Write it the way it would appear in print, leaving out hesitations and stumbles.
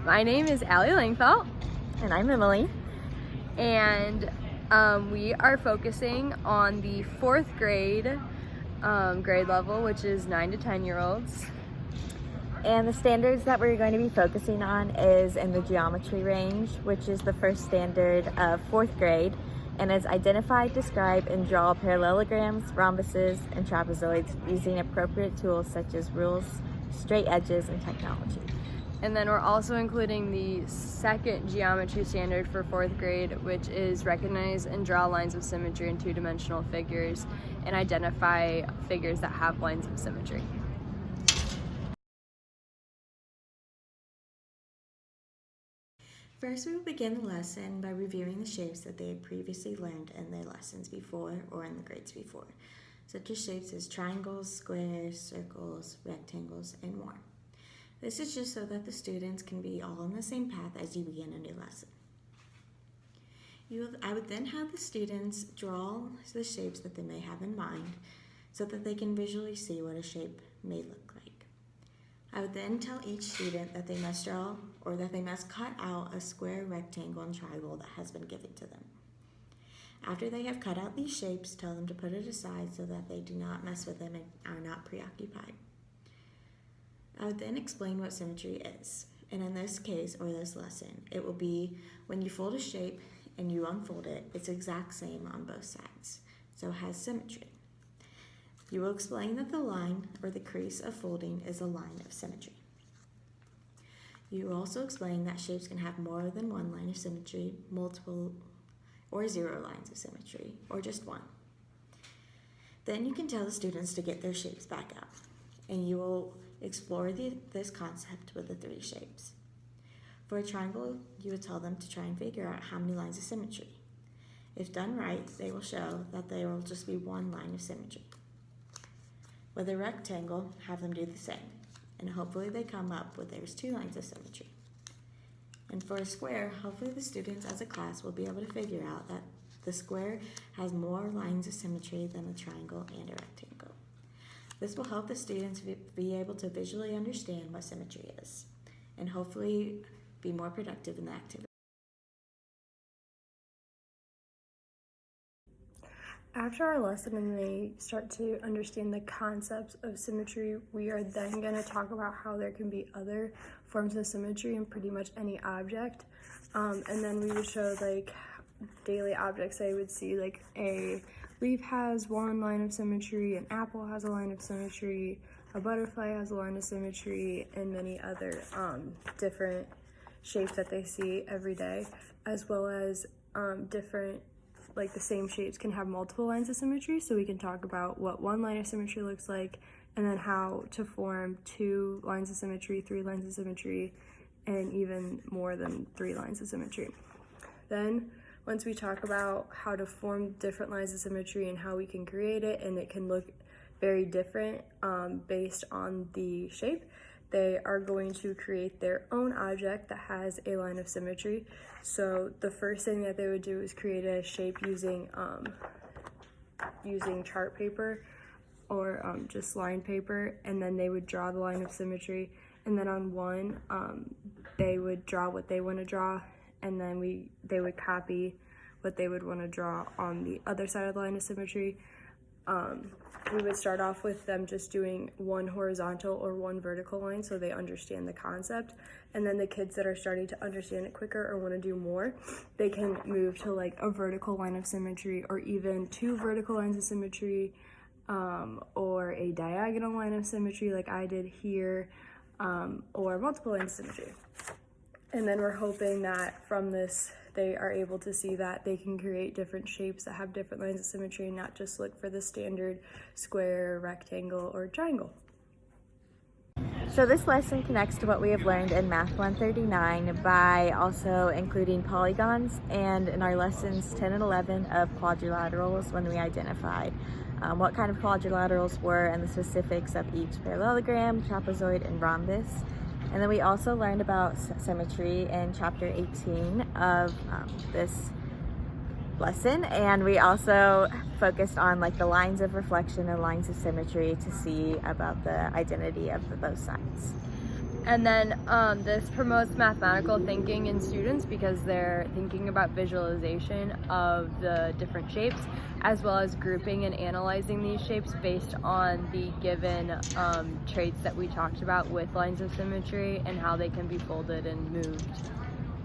My name is Allie Langfelt. And I'm Emily. And we are focusing on the 4th grade grade level, which is 9 to 10-year-olds. And the standards that we're going to be focusing on is in the geometry range, which is the first standard of 4th grade, and is identify, describe, and draw parallelograms, rhombuses, and trapezoids using appropriate tools such as rules, straight edges, and technology. And then we're also including the 2nd geometry standard for 4th grade, which is recognize and draw lines of symmetry in 2-dimensional figures and identify figures that have lines of symmetry. First, we will begin the lesson by reviewing the shapes that they had previously learned in their lessons before or in the grades before, such as shapes as triangles, squares, circles, rectangles, and more. This is just so that the students can be all on the same path as you begin a new lesson. I would then have the students draw the shapes that they may have in mind so that they can visually see what a shape may look like. I would then tell each student that they must draw or that they must cut out a square, rectangle, and triangle that has been given to them. After they have cut out these shapes, tell them to put it aside so that they do not mess with them and are not preoccupied. I would then explain what symmetry is, and in this case, or this lesson, it will be when you fold a shape and you unfold it, it's the exact same on both sides, so it has symmetry. You will explain that the line or the crease of folding is a line of symmetry. You will also explain that shapes can have more than one line of symmetry, multiple or 0 lines of symmetry, or just one. Then you can tell the students to get their shapes back out, and you will explore this concept with the 3 shapes. For a triangle, you would tell them to try and figure out how many lines of symmetry. If done right, they will show that there will just be 1 line of symmetry. With a rectangle, have them do the same, and hopefully they come up with there's 2 lines of symmetry. And for a square, hopefully the students as a class will be able to figure out that the square has more lines of symmetry than a triangle and a rectangle. This will help the students be able to visually understand what symmetry is, and hopefully be more productive in the activity. After our lesson and they start to understand the concepts of symmetry, we are then going to talk about how there can be other forms of symmetry in pretty much any object. And then we would show like daily objects. I would see like a leaf has 1 line of symmetry, an apple has a line of symmetry, a butterfly has a line of symmetry, and many other different shapes that they see every day, as well as different, like the same shapes can have multiple lines of symmetry, so we can talk about what 1 line of symmetry looks like, and then how to form 2 lines of symmetry, 3 lines of symmetry, and even more than 3 lines of symmetry. Then, once we talk about how to form different lines of symmetry and how we can create it, and it can look very different based on the shape, they are going to create their own object that has a line of symmetry. So the first thing that they would do is create a shape using chart paper or just line paper, and then they would draw the line of symmetry. And then on one, they would draw what they want to draw, and then they would copy what they would want to draw on the other side of the line of symmetry. We would start off with them just doing 1 horizontal or 1 vertical line so they understand the concept, and then the kids that are starting to understand it quicker or want to do more, they can move to like a vertical line of symmetry, or even 2 vertical lines of symmetry, or a diagonal line of symmetry like I did here, or multiple lines of symmetry. And then we're hoping that from this they are able to see that they can create different shapes that have different lines of symmetry and not just look for the standard square, rectangle, or triangle. So this lesson connects to what we have learned in Math 139 by also including polygons, and in our lessons 10 and 11 of quadrilaterals, when we identified what kind of quadrilaterals were and the specifics of each parallelogram, trapezoid, and rhombus. And then we also learned about symmetry in chapter 18 of this lesson, and we also focused on like the lines of reflection and lines of symmetry to see about the identity of both sides. And then this promotes mathematical thinking in students because they're thinking about visualization of the different shapes, as well as grouping and analyzing these shapes based on the given traits that we talked about with lines of symmetry and how they can be folded and moved.